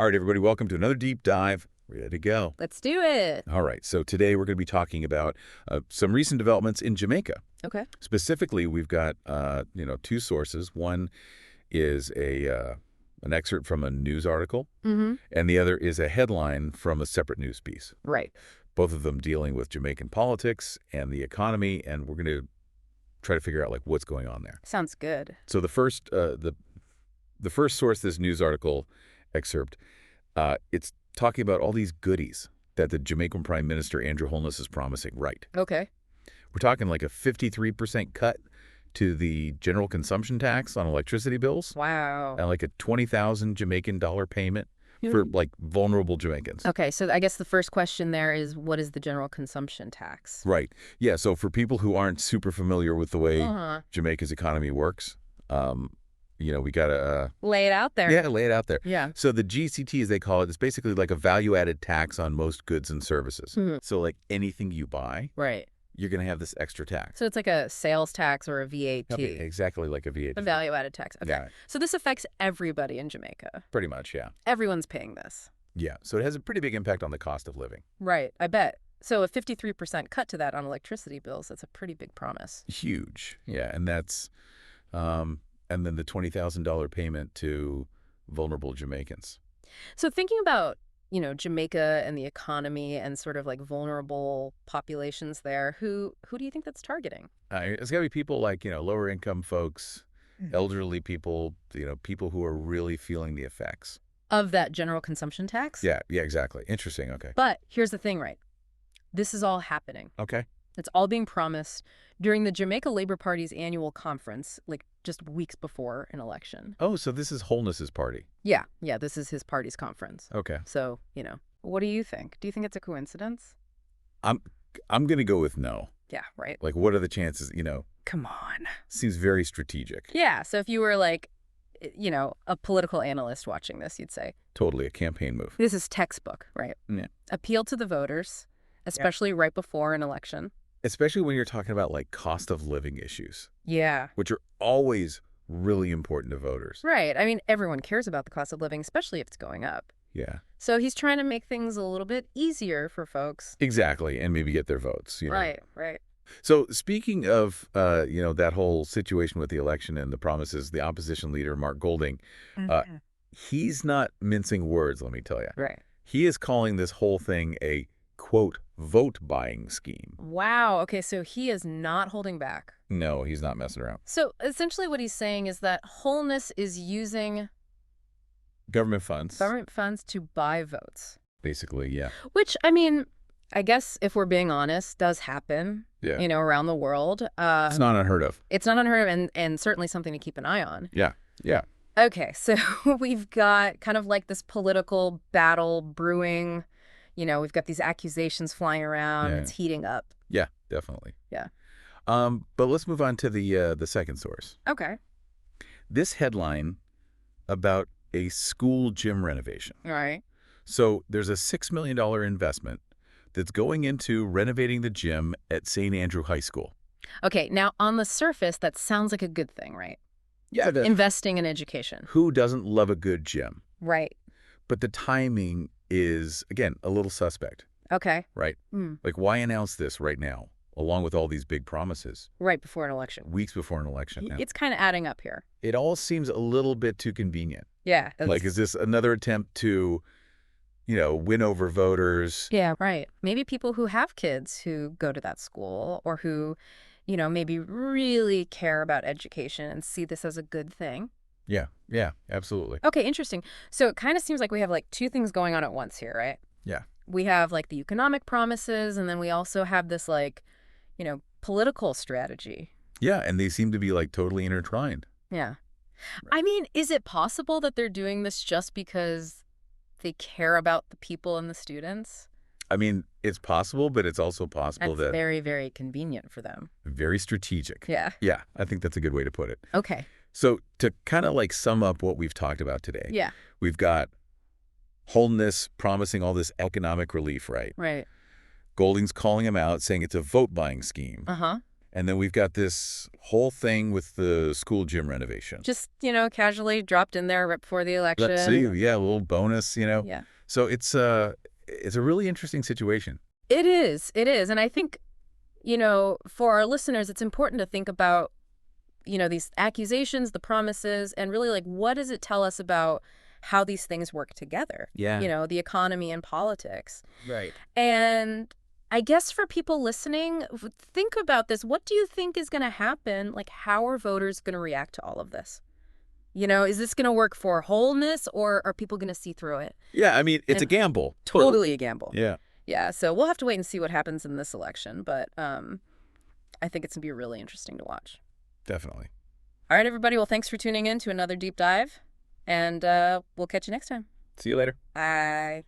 All right, everybody, welcome to another deep dive. Ready to go. Let's do it. All right, so today we're going to be talking about some recent developments in Jamaica. Okay. Specifically, we've got two sources. One is an excerpt from a news article, and the other is a headline from a separate news piece. Right. Both of them dealing with Jamaican politics and the economy, and we're going to try to figure out like what's going on there. Sounds good. So the first source, this news article excerpt, it's talking about all these goodies that the Jamaican Prime Minister Andrew Holness is promising. Right. Okay. We're talking like a 53% cut to the general consumption tax on electricity bills. Wow. And like a 20,000 Jamaican dollar payment for like vulnerable Jamaicans. Okay, so I guess the first question there is, what is the general consumption tax? Right. Yeah, so for people who aren't super familiar with the way Jamaica's economy works, we got to... lay it out there. Yeah, lay it out there. Yeah. So the GCT, as they call it, is basically like a value-added tax on most goods and services. So like anything you buy, right, you're going to have this extra tax. So it's like a sales tax or a VAT. Okay, exactly like a VAT. A value-added tax. Okay. Yeah. So this affects everybody in Jamaica. Pretty much, yeah. Everyone's paying this. Yeah, so it has a pretty big impact on the cost of living. Right, I bet. So a 53% cut to that on electricity bills, that's a pretty big promise. Huge. Yeah, and that's... and then the $20,000 payment to vulnerable Jamaicans. So thinking about, Jamaica and the economy and sort of like vulnerable populations there, who do you think that's targeting? It's got to be people like, lower income folks, elderly people, people who are really feeling the effects. Of that general consumption tax? Yeah, exactly. Interesting, okay. But here's the thing, right? This is all happening. Okay. It's all being promised during the Jamaica Labour Party's annual conference, like just weeks before an election. Oh, so this is Holness's party. Yeah, this is his party's conference. Okay. So, what do you think? Do you think it's a coincidence? I'm going to go with no. Yeah, right. Like, what are the chances, Come on. Seems very strategic. Yeah, so if you were like, a political analyst watching this, you'd say. Totally a campaign move. This is textbook, right? Yeah. Appeal to the voters, especially right before an election. Especially when you're talking about like cost of living issues. Yeah. Which are always really important to voters. Right. I mean, everyone cares about the cost of living, especially if it's going up. Yeah. So he's trying to make things a little bit easier for folks. Exactly. And maybe get their votes. Right. So speaking of, that whole situation with the election and the promises, the opposition leader, Mark Golding, he's not mincing words, let me tell you. Right. He is calling this whole thing a, quote, vote-buying scheme. Wow. Okay, so he is not holding back. No, he's not messing around. So essentially what he's saying is that Holness is using government funds to buy votes. Basically, yeah. Which, I mean, I guess if we're being honest, does happen, around the world. It's not unheard of. It's not unheard of and certainly something to keep an eye on. Yeah. Okay, so we've got kind of like this political battle brewing. We've got these accusations flying around. Yeah. It's heating up. Yeah, definitely. Yeah. But let's move on to the second source. Okay. This headline about a school gym renovation. All right. So there's a $6 million investment that's going into renovating the gym at St. Andrew High School. Okay, now on the surface, that sounds like a good thing, right? Yeah. Investing in education. Who doesn't love a good gym? Right. But the timing is, again, a little suspect. Okay. Right? Like, why announce this right now, along with all these big promises? Right before an election. Weeks before an election. Now. It's kind of adding up here. It all seems a little bit too convenient. Yeah. Like, is this another attempt to, win over voters? Yeah, right. Maybe people who have kids who go to that school or who, maybe really care about education and see this as a good thing. Yeah, absolutely. Okay, interesting. So it kind of seems like we have like two things going on at once here, right? Yeah. We have like the economic promises, and then we also have this like, political strategy. Yeah, and they seem to be like totally intertwined. Yeah. Right. I mean, is it possible that they're doing this just because they care about the people and the students? I mean, it's possible, but it's also possible that's very, very convenient for them. Very strategic. Yeah. Yeah, I think that's a good way to put it. Okay. So to kind of like sum up what we've talked about today, we've got Holness promising all this economic relief, right? Right. Golding's calling him out, saying it's a vote-buying scheme. And then we've got this whole thing with the school gym renovation. Just, casually dropped in there right before the election. Let's see. Yeah, a little bonus, Yeah. So it's a really interesting situation. It is. It is. And I think, for our listeners, it's important to think about, these accusations, the promises, and really like, what does it tell us about how these things work together? Yeah. The economy and politics. Right. And I guess for people listening, think about this. What do you think is going to happen? Like, how are voters going to react to all of this? Is this going to work for Holness, or are people going to see through it? Yeah, I mean, it's a gamble. Totally a gamble. Yeah. Yeah, so we'll have to wait and see what happens in this election, but I think it's going to be really interesting to watch. Definitely. All right, everybody. Well, thanks for tuning in to another deep dive, and we'll catch you next time. See you later. Bye.